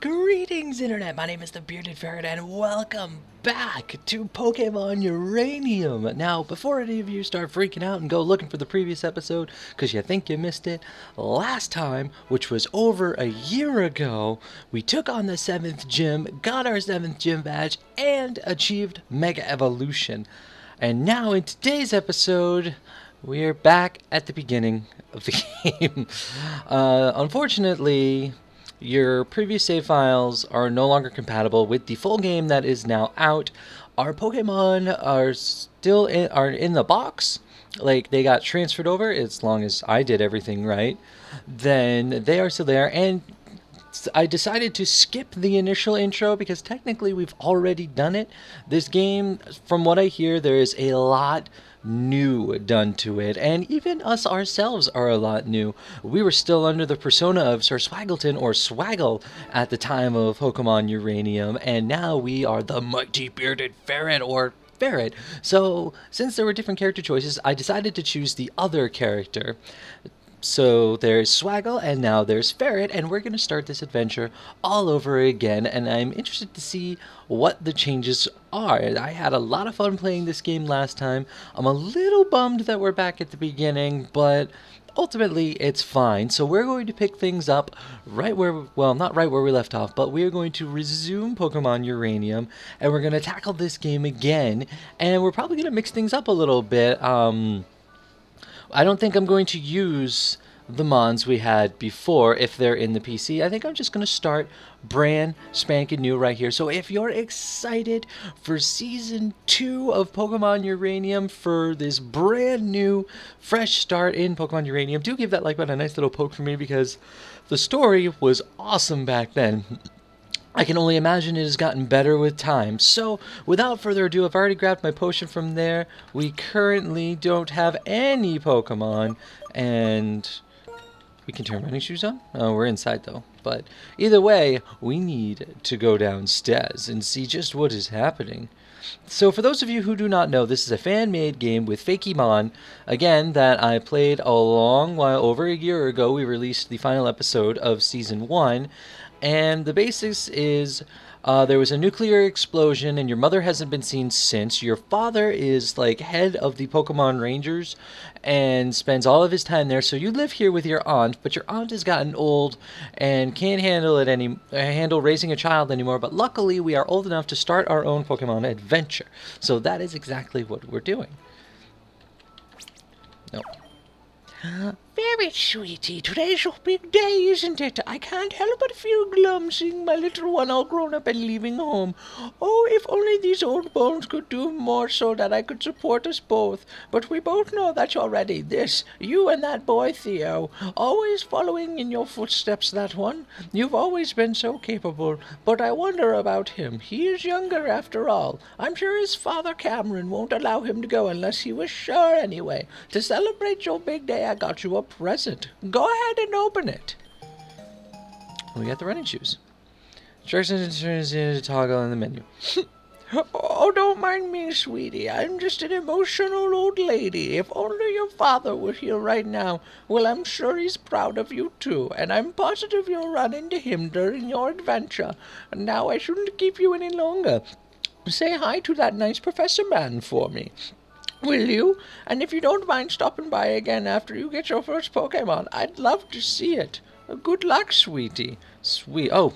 Greetings, Internet! My name is the Bearded Ferret, and welcome back to Pokemon Uranium! Now, before any of you start freaking out and go looking for the previous episode, because you think you missed it, last time, which was over a year ago, we took on the 7th gym, got our 7th gym badge, and achieved Mega Evolution. And now, in today's episode, we're back at the beginning of the game. Unfortunately, your previous save files are no longer compatible with the full game that is now out. Our Pokemon are still in the box. Like, they got transferred over as long as I did everything right. Then they are still there, and I decided to skip the initial intro because technically we've already done it. This game, from what I hear, there is a lot new done to it, and even us ourselves are a lot new. We were still under the persona of Sir Swaggleton or Swaggle at the time of Pokemon Uranium, and now we are the mighty bearded ferret or Ferret. So since there were different character choices, I decided to choose the other character. So there's Swaggle, and now there's Ferret, and we're going to start this adventure all over again, and I'm interested to see what the changes are. I had a lot of fun playing this game last time. I'm a little bummed that we're back at the beginning, but ultimately it's fine. So we're going to pick things up right where, well, not right where we left off, but we're going to resume Pokemon Uranium, and we're going to tackle this game again, and we're probably going to mix things up a little bit. I don't think I'm going to use the Mons we had before if they're in the PC. I think I'm just going to start brand spanking new right here. So if you're excited for Season 2 of Pokemon Uranium, for this brand new, fresh start in Pokemon Uranium, do give that like button a nice little poke for me because the story was awesome back then. I can only imagine it has gotten better with time. So, without further ado, I've already grabbed my potion from there. We currently don't have any Pokemon, and we can turn running shoes on? Oh, we're inside, though. But either way, we need to go downstairs and see just what is happening. So for those of you who do not know, this is a fan-made game with Fakemon, again, that I played a long while, over a year ago. We released the final episode of Season 1, and the basics is there was a nuclear explosion and your mother hasn't been seen since. Your father is like head of the Pokemon Rangers and spends all of his time there. So you live here with your aunt, but your aunt has gotten old and can't handle raising a child anymore. But luckily we are old enough to start our own Pokemon adventure. So that is exactly what we're doing. No. Very sweetie, today's your big day, isn't it? I can't help but feel glum seeing my little one all grown up and leaving home. Oh, if only these old bones could do more so that I could support us both. But we both know that you're ready. This, you and that boy Theo, always following in your footsteps, that one. You've always been so capable, but I wonder about him. He is younger after all. I'm sure his father Cameron won't allow him to go unless he was sure anyway. To celebrate your big day, I got you a present. Go ahead and open it. We got the running shoes. Instructions to toggle in the menu. Oh, don't mind me, sweetie. I'm just an emotional old lady. If only your father were here right now. Well, I'm sure he's proud of you, too. And I'm positive you'll run into him during your adventure. And now I shouldn't keep you any longer. Say hi to that nice Professor Man for me. Will you? And if you don't mind stopping by again after you get your first Pokemon, I'd love to see it. Good luck, sweetie. Sweet. Oh,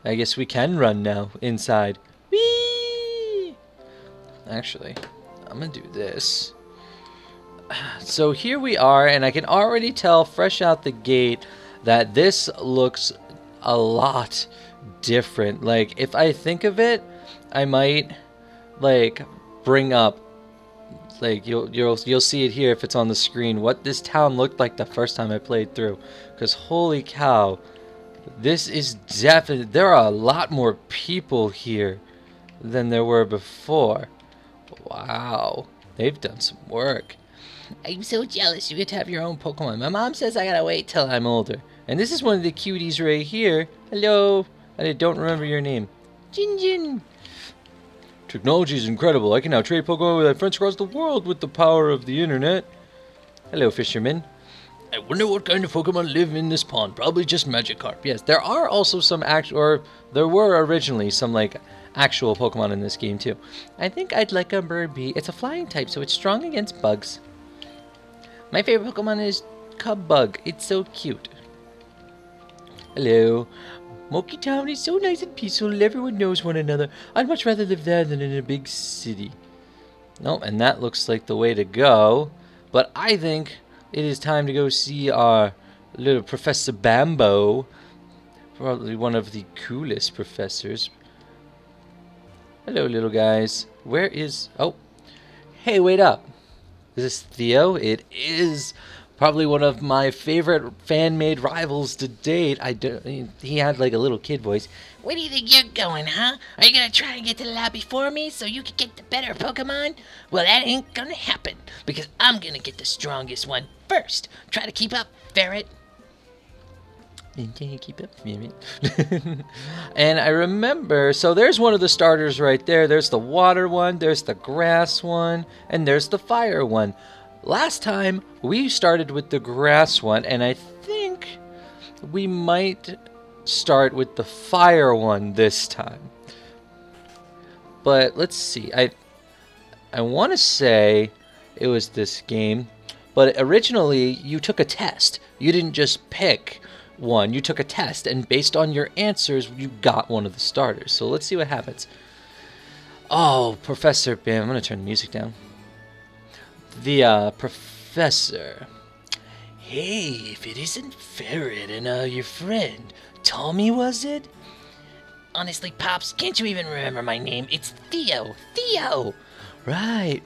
I guess we can run now inside. Whee! Actually, I'm gonna do this. So here we are, and I can already tell fresh out the gate that this looks a lot different. Like, if I think of it, I might like bring up, like, you'll see it here if it's on the screen, what this town looked like the first time I played through. Because holy cow, this is definitely, there are a lot more people here than there were before. Wow, they've done some work. I'm so jealous you get to have your own Pokemon. My mom says I gotta wait till I'm older. And this is one of the cuties right here. Hello, I don't remember your name. Jin Jin. Technology is incredible. I can now trade Pokemon with my friends across the world with the power of the internet. Hello, fisherman. I wonder what kind of Pokemon live in this pond. Probably just Magikarp. Yes, there are also some there were originally some, like, actual Pokemon in this game, too. I think I'd like a Burby. It's a flying type, so it's strong against bugs. My favorite Pokemon is Cubbug. It's so cute. Hello. Moki Town is so nice and peaceful. Everyone knows one another. I'd much rather live there than in a big city. No, and that looks like the way to go. But I think it is time to go see our little Professor Bambo. Probably one of the coolest professors. Hello, little guys. Where is... Oh. Hey, wait up. Is this Theo? It is probably one of my favorite fan-made rivals to date. He had like a little kid voice. Where do you think you're going, huh? Are you gonna try and get to the lab before me so you can get the better Pokemon? Well, that ain't gonna happen, because I'm gonna get the strongest one first. Try to keep up, Ferret. Can you keep up, Ferret? And I remember, so there's one of the starters right there. There's the water one, there's the grass one, and there's the fire one. Last time, we started with the grass one, and I think we might start with the fire one this time. But let's see. I want to say it was this game, but originally you took a test. You didn't just pick one. You took a test, and based on your answers, you got one of the starters. So let's see what happens. Oh, Professor Bam. I'm going to turn the music down. The professor. Hey, if it isn't Ferret and your friend, Tommy, was it? Honestly, Pops, can't you even remember my name? It's Theo. Theo! Right,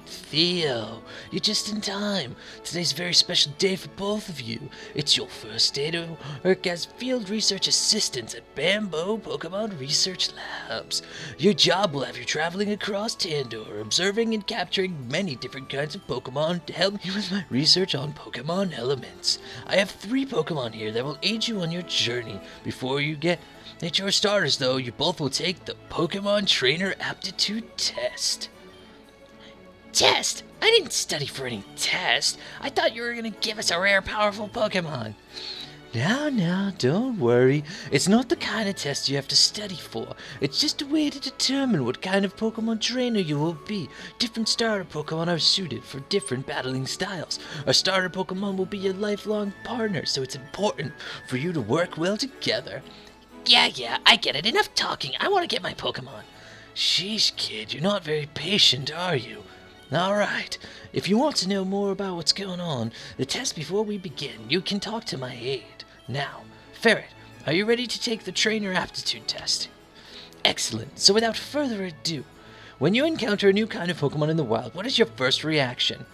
Theo. You're just in time. Today's a very special day for both of you. It's your first day to work as field research assistants at Bamboo Pokemon Research Labs. Your job will have you traveling across Tandor, observing and capturing many different kinds of Pokemon to help me with my research on Pokemon elements. I have 3 Pokemon here that will aid you on your journey. Before you get at your starters, though, you both will take the Pokemon Trainer Aptitude Test. Test? I didn't study for any test. I thought you were going to give us a rare, powerful Pokemon. Now, don't worry. It's not the kind of test you have to study for. It's just a way to determine what kind of Pokemon trainer you will be. Different starter Pokemon are suited for different battling styles. A starter Pokemon will be your lifelong partner, so it's important for you to work well together. Yeah, I get it. Enough talking. I want to get my Pokemon. Sheesh, kid, you're not very patient, are you? Alright, if you want to know more about what's going on, the test before we begin, you can talk to my aide. Now, Ferret, are you ready to take the Trainer Aptitude Test? Excellent. So without further ado, when you encounter a new kind of Pokemon in the wild, what is your first reaction?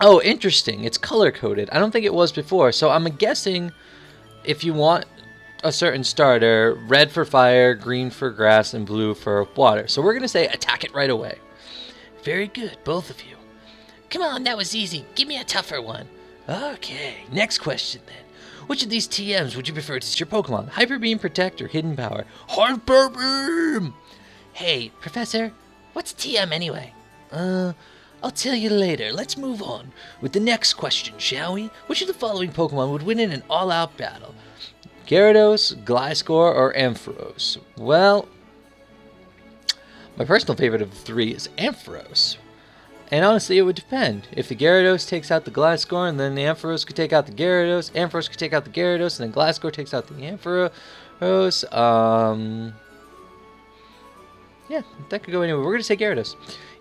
Oh, interesting. It's color-coded. I don't think it was before, so I'm guessing if you want a certain starter, red for fire, green for grass, and blue for water. So we're going to say attack it right away. Very good, both of you. Come on, that was easy. Give me a tougher one. Okay, next question then. Which of these TMs would you prefer to teach your Pokemon? Hyper Beam, Protect, or Hidden Power? Hyper Beam! Hey, Professor, what's TM anyway? I'll tell you later. Let's move on with the next question, shall we? Which of the following Pokemon would win in an all-out battle? Gyarados, Gliscor, or Ampharos? Well, my personal favorite of the 3 is Ampharos. And honestly, it would depend. If the Gyarados takes out the Gliscor, and then the Ampharos could take out the Gyarados, Ampharos could take out the Gyarados, and then Gliscor takes out the Ampharos. Yeah, that could go anywhere. We're going to say Gyarados.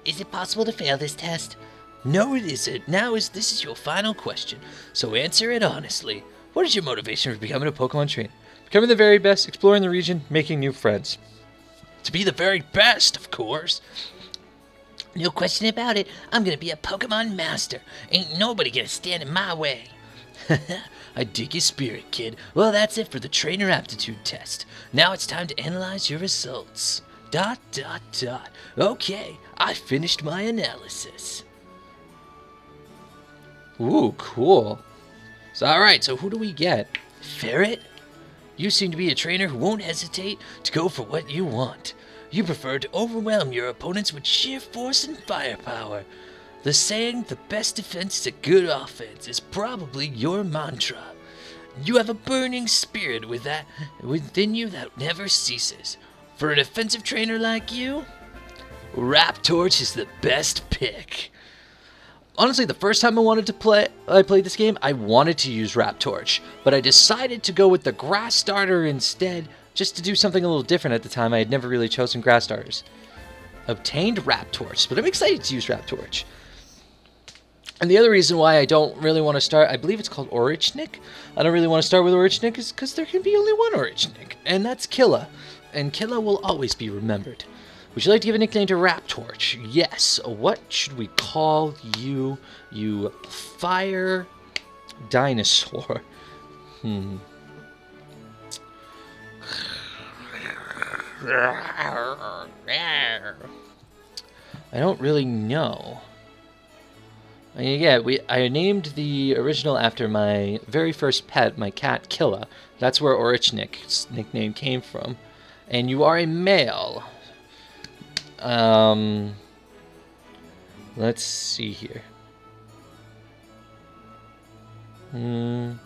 Is it possible to fail this test? No, it isn't. This is your final question, so answer it honestly. What is your motivation for becoming a Pokemon trainer? Becoming the very best, exploring the region, making new friends. To be the very best, of course. No question about it. I'm gonna be a Pokemon master. Ain't nobody gonna stand in my way. I dig your spirit, kid. Well, that's it for the Trainer Aptitude Test. Now it's time to analyze your results. ... Okay, I finished my analysis. Ooh, cool. So, alright, so who do we get? Ferret? You seem to be a trainer who won't hesitate to go for what you want. You prefer to overwhelm your opponents with sheer force and firepower. The saying, the best defense is a good offense, is probably your mantra. You have a burning spirit within you that never ceases. For a defensive trainer like you, Raptorch is the best pick. Honestly, the first time I played this game, I wanted to use Raptorch, but I decided to go with the Grass Starter instead, just to do something a little different at the time. I had never really chosen Grass Starters. Obtained Raptorch, but I'm excited to use Raptorch. And the other reason why I don't really want to start, I believe it's called Orichnik. I don't really want to start with Orichnik is because there can be only one Orichnik, and that's Killa. And Killa will always be remembered. Would you like to give a nickname to Raptorch? Yes. What should we call you, you fire dinosaur? I don't really know. I mean, yeah, I named the original after my very first pet, my cat Killa. That's where Orichnik's nickname came from. And you are a male. Let's see here. There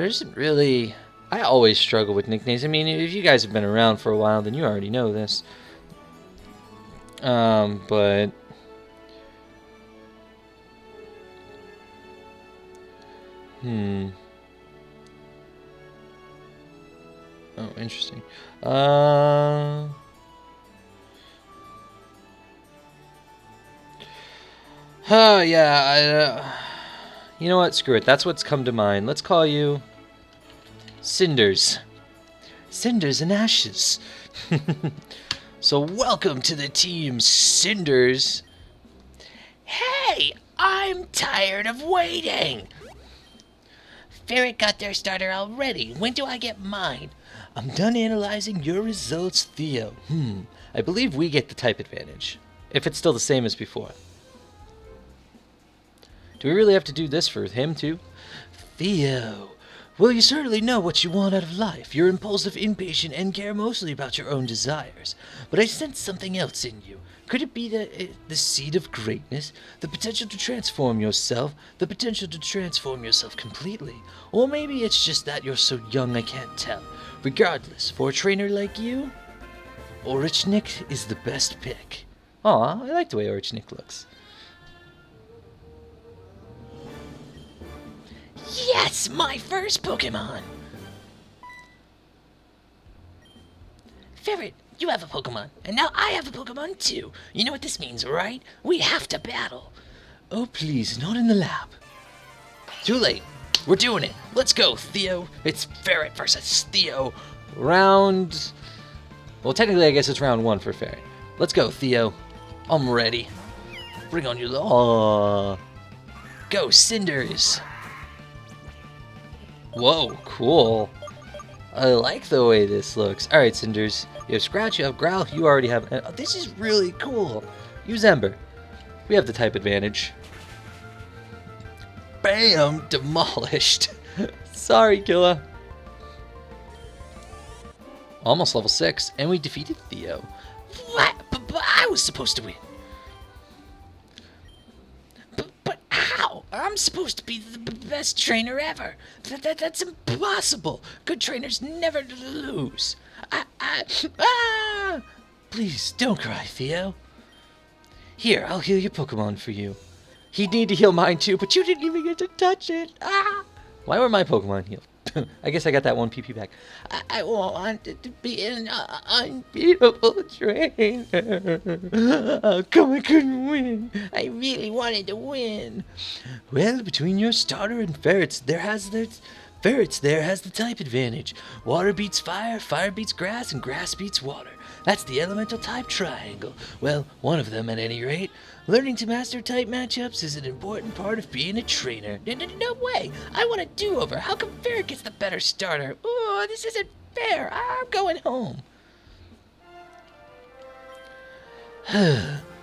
isn't really... I always struggle with nicknames. I mean, if you guys have been around for a while, then you already know this. But... Oh, interesting. Yeah, you know what? Screw it. That's what's come to mind. Let's call you... Cinders. Cinders and Ashes. So welcome to the team, Cinders. Hey, I'm tired of waiting. Ferret got their starter already. When do I get mine? I'm done analyzing your results, Theo. I believe we get the type advantage, if it's still the same as before. Do we really have to do this for him, too? Theo, well, you certainly know what you want out of life. You're impulsive, impatient, and care mostly about your own desires. But I sense something else in you. Could it be the seed of greatness? The potential to transform yourself? The potential to transform yourself completely? Or maybe it's just that you're so young I can't tell. Regardless, for a trainer like you, Orichnik is the best pick. Aw, I like the way Orichnik looks. Yes, my first Pokemon! Ferret, you have a Pokemon, and now I have a Pokemon too. You know what this means, right? We have to battle. Oh, please, not in the lab. Too late. We're doing it. Let's go, Theo. It's Ferret versus Theo. Round... Well, technically, I guess it's round 1 for Ferret. Let's go, Theo. I'm ready. Bring on your... Aww. Go, Cinders. Whoa, cool. I like the way this looks. Alright, Cinders. You have Scratch, you have Growl, you already have... Oh, this is really cool. Use Ember. We have the type advantage. Bam! Demolished. Sorry, Killa. Almost level 6, and we defeated Theo. What? But I was supposed to win. But how? I'm supposed to be the best trainer ever. That's impossible. Good trainers never lose. Please, don't cry, Theo. Here, I'll heal your Pokemon for you. He'd need to heal mine too, but you didn't even get to touch it. Why were my Pokemon healed? I guess I got that one PP back. I wanted to be an unbeatable trainer. How come I couldn't win? I really wanted to win. Well, between your starter and Ferrets, Ferrets there has the type advantage. Water beats fire, fire beats grass, and grass beats water. That's the elemental type triangle. Well, one of them at any rate. Learning to master type matchups is an important part of being a trainer. No way! I want a do-over. How come Ferret gets the better starter? Oh, this isn't fair. I'm going home.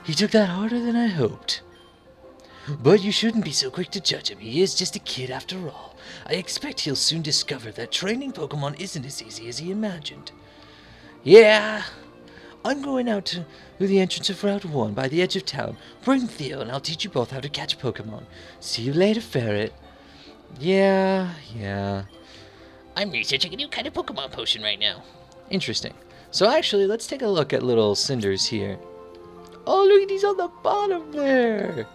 He took that harder than I hoped. But you shouldn't be so quick to judge him. He is just a kid after all. I expect he'll soon discover that training Pokemon isn't as easy as he imagined. Yeah, I'm going out to the entrance of Route 1 by the edge of town. Bring Theo, and I'll teach you both how to catch Pokemon. See you later, Ferret. Yeah. I'm researching a new kind of Pokemon potion right now. Interesting. So actually, let's take a look at little Cinders here. Oh, look, he's on the bottom there.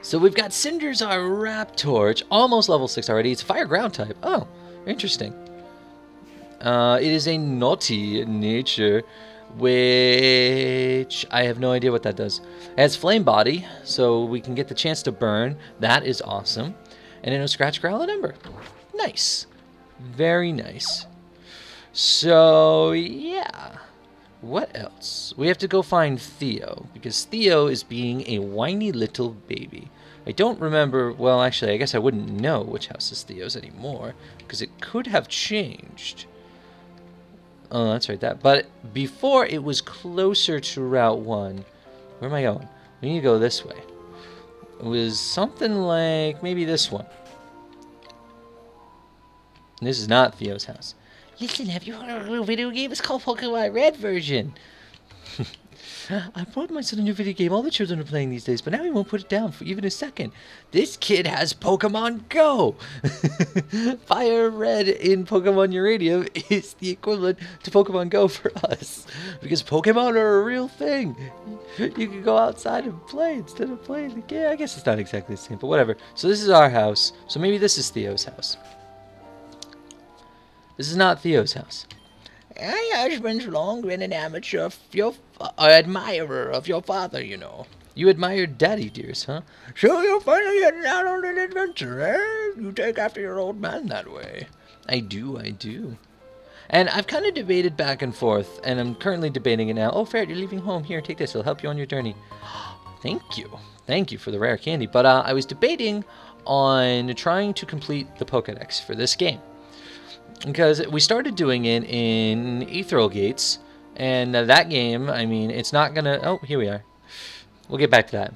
So we've got Cinders, our Raptorch, almost level 6 already. It's Fire Ground type. Oh, interesting. It is a naughty nature, which I have no idea what that does. It has Flame Body, so we can get the chance to burn. That is awesome. And then a Scratch, Growl, and Ember. Nice. Very nice. So, yeah. What else? We have to go find Theo, because Theo is being a whiny little baby. I don't remember, well, actually, I guess I wouldn't know which house is Theo's anymore, because it could have changed. Oh, that's right, but before it was closer to Route 1. Where am I going? We need to go this way. It was something like maybe this one. And this is not Theo's house. Listen, have you heard of a new video game? It's called Pokemon Red version. I brought my son a new video game all the children are playing these days, but now he won't put it down for even a second. This kid has Pokemon Go! Fire Red in Pokemon Uranium is the equivalent to Pokemon Go for us. Because Pokemon are a real thing. You can go outside and play instead of playing the game. I guess it's not exactly the same, but whatever. So this is our house. So maybe this is Theo's house. This is not Theo's house. My husband's long been an amateur, admirer of your father, you know. You admired Daddy Dears, huh? So you're finally heading out on an adventure, eh? You take after your old man that way. I do. And I've kind of debated back and forth, and I'm currently debating it now. Oh, Ferret, you're leaving home. Here, take this. It'll help you on your journey. Thank you. Thank you for the rare candy. But I was debating on trying to complete the Pokedex for this game. Because we started doing it in Ethereal Gates, and that game, I mean, it's not gonna... Oh, here we are. We'll get back to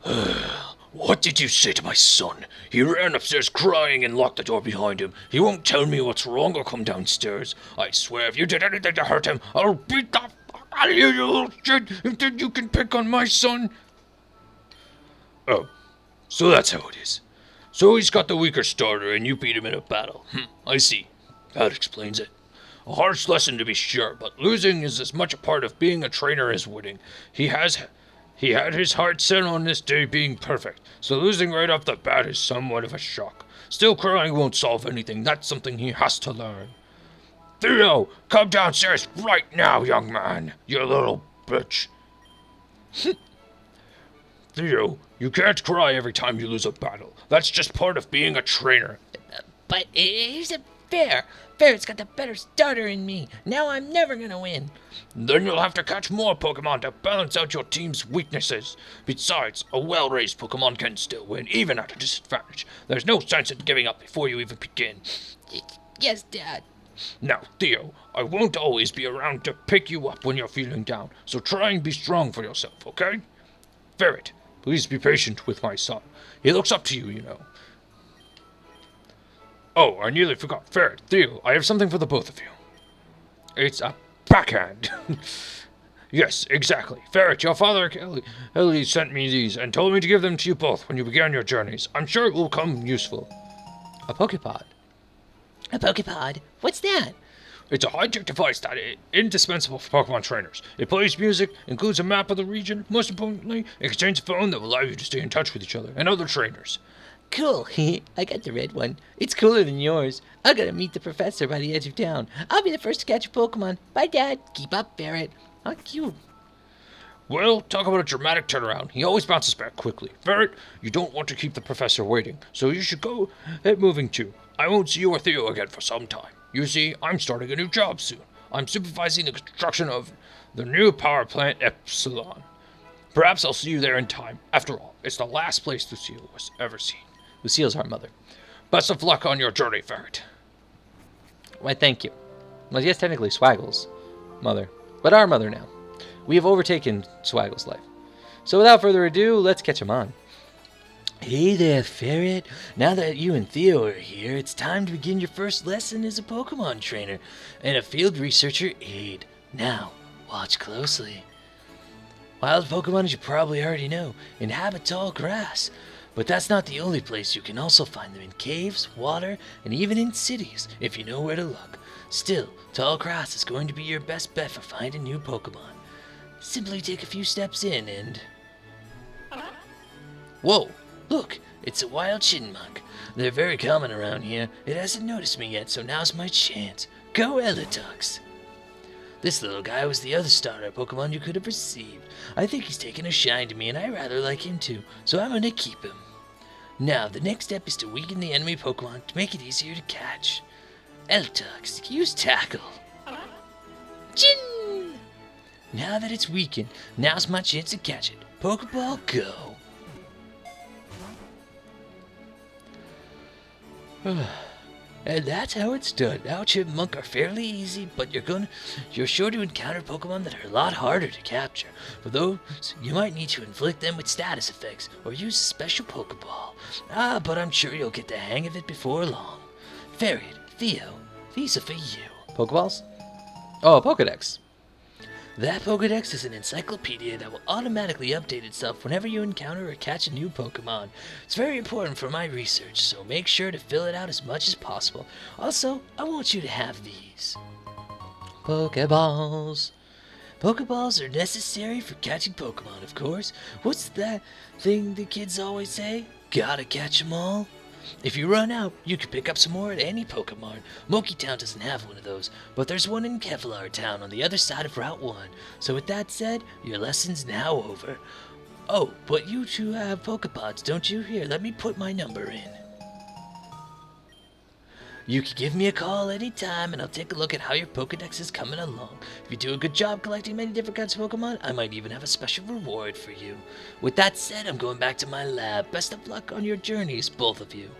that. What did you say to my son? He ran upstairs crying and locked the door behind him. He won't tell me what's wrong or come downstairs. I swear if you did anything to hurt him, I'll beat the fuck out of you, you little shit, and then you can pick on my son. Oh, so that's how it is. So he's got the weaker starter and you beat him in a battle. I see. That explains it. A harsh lesson to be sure, but losing is as much a part of being a trainer as winning. He had his heart set on this day being perfect, so losing right off the bat is somewhat of a shock. Still, crying won't solve anything. That's something he has to learn. Theo, come downstairs right now, young man, you little bitch. Theo, you can't cry every time you lose a battle. That's just part of being a trainer. But it isn't fair. Ferret's got the better starter in me. Now I'm never gonna win. Then you'll have to catch more Pokemon to balance out your team's weaknesses. Besides, a well-raised Pokemon can still win, even at a disadvantage. There's no sense in giving up before you even begin. Yes, Dad. Now, Theo, I won't always be around to pick you up when you're feeling down, so try and be strong for yourself, okay? Ferret, please be patient with my son. He looks up to you, you know. Oh, I nearly forgot. Ferret, Theo, I have something for the both of you. It's a backhand. Yes, exactly. Ferret, your father Kelly sent me these and told me to give them to you both when you began your journeys. I'm sure it will come useful. A Pokepod. A Pokepod? What's that? It's a high-tech device that is indispensable for Pokemon trainers. It plays music, includes a map of the region. Most importantly, it contains a phone that will allow you to stay in touch with each other and other trainers. Cool. I got the red one. It's cooler than yours. I gotta meet the professor by the edge of town. I'll be the first to catch a Pokemon. Bye, Dad. Keep up, Ferret. How cute. Well, talk about a dramatic turnaround. He always bounces back quickly. Ferret, you don't want to keep the professor waiting, so you should go moving too. I won't see you or Theo again for some time. You see, I'm starting a new job soon. I'm supervising the construction of the new power plant Epsilon. Perhaps I'll see you there in time. After all, it's the last place Lucille was ever seen. Lucille's our mother. Best of luck on your journey, Ferret. Why, thank you. Well, yes, technically Swaggle's mother, but our mother now. We have overtaken Swaggle's life. So without further ado, let's catch him on. Hey there, Ferret. Now that you and Theo are here, it's time to begin your first lesson as a Pokemon trainer and a field researcher aide. Now, watch closely. Wild Pokemon, as you probably already know, inhabit tall grass. But that's not the only place. You can also find them in caves, water, and even in cities, if you know where to look. Still, tall grass is going to be your best bet for finding new Pokemon. Simply take a few steps in and... Whoa! Look! It's a wild Chinmunk. They're very common around here. It hasn't noticed me yet, so now's my chance. Go Elitux! This little guy was the other starter Pokemon you could have received. I think he's taken a shine to me, and I rather like him too, so I'm gonna keep him. Now, the next step is to weaken the enemy Pokemon to make it easier to catch. Elitux, use Tackle. Chin! Now that it's weakened, now's my chance to catch it. Pokeball, go! And that's how it's done. Now Chipmunk are fairly easy, but you're sure to encounter Pokemon that are a lot harder to capture. For those, you might need to inflict them with status effects, or use a special Pokeball. But I'm sure you'll get the hang of it before long. Ferret, Theo, these are for you. Pokeballs? Oh, a Pokedex. That Pokedex is an encyclopedia that will automatically update itself whenever you encounter or catch a new Pokemon. It's very important for my research, so make sure to fill it out as much as possible. Also, I want you to have these. Pokeballs. Pokeballs are necessary for catching Pokemon, of course. What's that thing the kids always say? Gotta catch 'em all. If you run out, you can pick up some more at any Pokemon. Moki Town doesn't have one of those, but there's one in Kevlar Town on the other side of Route 1. So with that said, your lesson's now over. Oh, but you two have Pokepods, don't you? Here, let me put my number in. You can give me a call anytime, and I'll take a look at how your Pokedex is coming along. If you do a good job collecting many different kinds of Pokemon, I might even have a special reward for you. With that said, I'm going back to my lab. Best of luck on your journeys, both of you.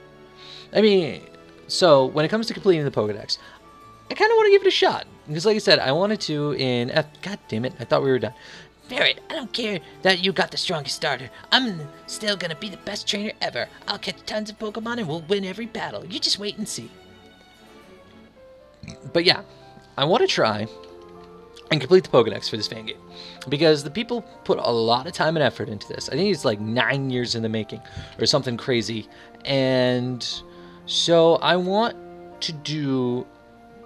I mean, so when it comes to completing the Pokedex, I kind of want to give it a shot. Because like I said, I wanted to in... God damn it, I thought we were done. Ferret, I don't care that you got the strongest starter. I'm still gonna be the best trainer ever. I'll catch tons of Pokemon and we'll win every battle. You just wait and see. But yeah, I want to try and complete the Pokedex for this fan game. Because the people put a lot of time and effort into this. I think it's like 9 years in the making or something crazy. And so I want to do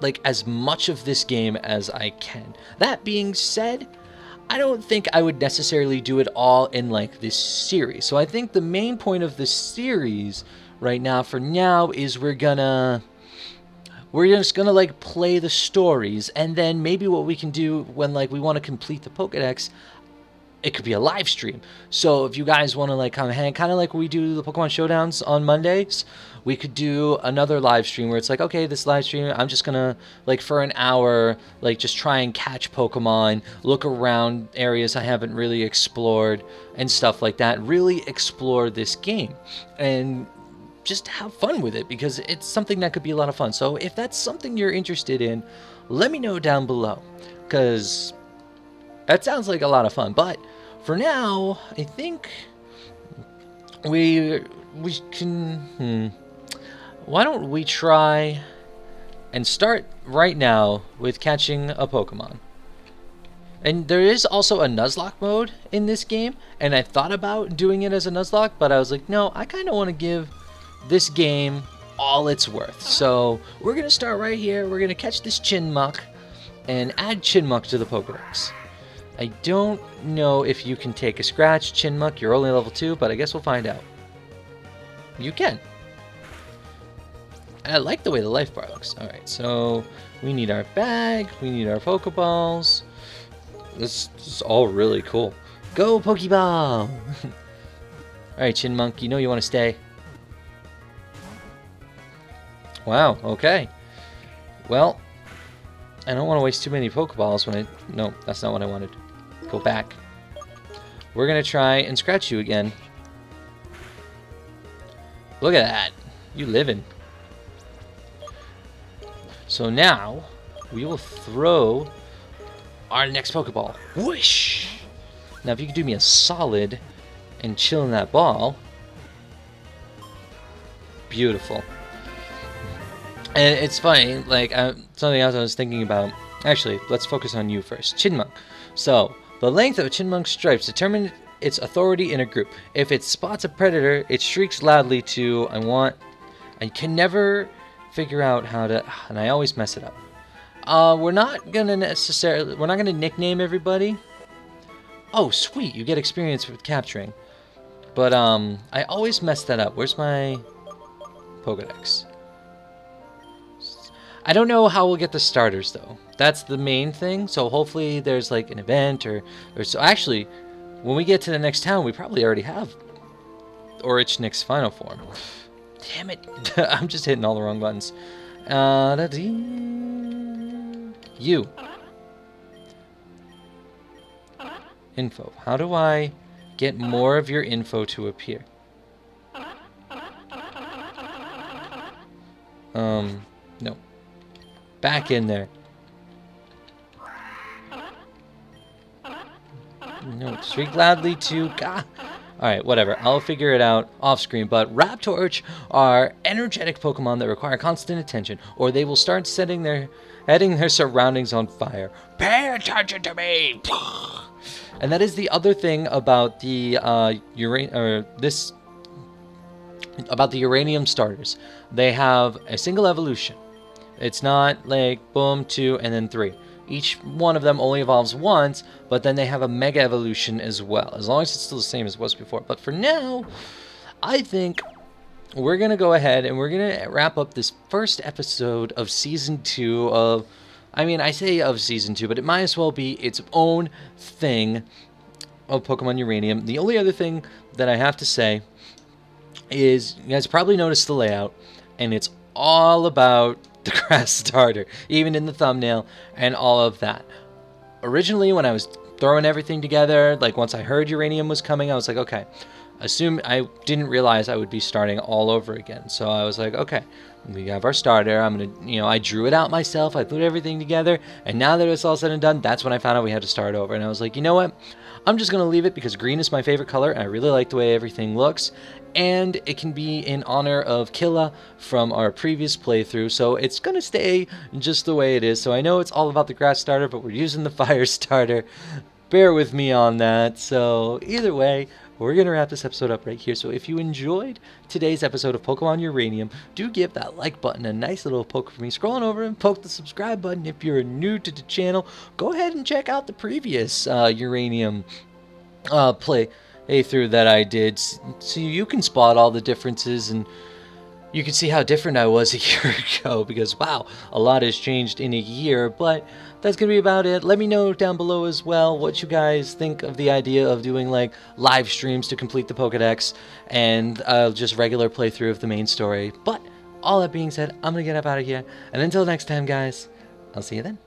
like as much of this game as I can. That being said, I don't think I would necessarily do it all in like this series. So I think the main point of this series right now for now is we're just gonna like play the stories, and then maybe what we can do when like we want to complete the Pokedex, it could be a live stream. So if you guys want to like come hang, kind of like we do the Pokemon Showdowns on Mondays, we could do another live stream where it's like, okay, this live stream, I'm just gonna like for an hour, like just try and catch Pokemon, look around areas I haven't really explored and stuff like that. Really explore this game and just have fun with it, because it's something that could be a lot of fun. So if that's something you're interested in, let me know down below, because that sounds like a lot of fun. But for now, I think we can why don't we try and start right now with catching a Pokemon. And there is also a Nuzlocke mode in this game, and I thought about doing it as a Nuzlocke, but I was like, no, I kind of want to give this game all it's worth. So we're gonna start right here. We're gonna catch this Chinmunk and add Chinmunk to the Pokedex. I don't know if you can take a scratch, Chinmunk. You're only level 2, but I guess we'll find out. You can. And I like the way the life bar looks. Alright, so we need our bag, we need our Pokeballs. This is all really cool. Go Pokeball! Alright, Chinmunk, you know you want to stay. Wow, okay. Well, I don't want to waste too many Pokeballs when no, that's not what I wanted. Go back. We're going to try and scratch you again. Look at that. You living. So now, we will throw our next Pokeball. Whoosh! Now, if you could do me a solid and chill in that ball, beautiful. And it's funny, like, something else I was thinking about. Actually, let's focus on you first. Chinmonk. So, the length of a Chinmonk's stripes determines its authority in a group. If it spots a predator, it shrieks loudly to, I can never figure out how to, and I always mess it up. We're not gonna nickname everybody. Oh, sweet, you get experience with capturing. But, I always mess that up. Where's my Pokedex? I don't know how we'll get the starters, though. That's the main thing, so hopefully there's, like, an event or so. Actually, when we get to the next town, we probably already have Orichnik's final form. Damn it. I'm just hitting all the wrong buttons. You. Info. How do I get more of your info to appear? No. Back in there. No, shriek loudly to... God. Alright, whatever. I'll figure it out off screen. But Raptorch are energetic Pokemon that require constant attention, or they will start setting their surroundings on fire. Pay attention to me! And that is the other thing about the uranium starters. They have a single evolution. It's not like boom, 2, and then 3. Each one of them only evolves once, but then they have a mega evolution as well, as long as it's still the same as it was before. But for now, I think we're going to go ahead and we're going to wrap up this first episode of Season 2 of... I say of Season 2, but it might as well be its own thing of Pokemon Uranium. The only other thing that I have to say is, you guys probably noticed the layout, and it's all about the grass starter, even in the thumbnail and all of that. Originally, when I was throwing everything together, like once I heard Uranium was coming, I was like, okay. I didn't realize I would be starting all over again. So I was like, okay, we have our starter. I'm going to, I drew it out myself. I put everything together. And now that it's all said and done, that's when I found out we had to start over. And I was like, you know what? I'm just going to leave it because green is my favorite color. And I really like the way everything looks. And it can be in honor of Killa from our previous playthrough. So it's going to stay just the way it is. So I know it's all about the grass starter, but we're using the fire starter. Bear with me on that. So either way, we're going to wrap this episode up right here. So if you enjoyed today's episode of Pokemon Uranium, do give that like button a nice little poke for me. Scroll on over and poke the subscribe button. If you're new to the channel, go ahead and check out the previous Uranium playthrough that I did, so you can spot all the differences and you can see how different I was a year ago, because wow, a lot has changed in a year. But that's gonna be about it. Let me know down below as well what you guys think of the idea of doing like live streams to complete the Pokedex and just regular playthrough of the main story. But all that being said, I'm gonna get up out of here, and until next time guys, I'll see you then.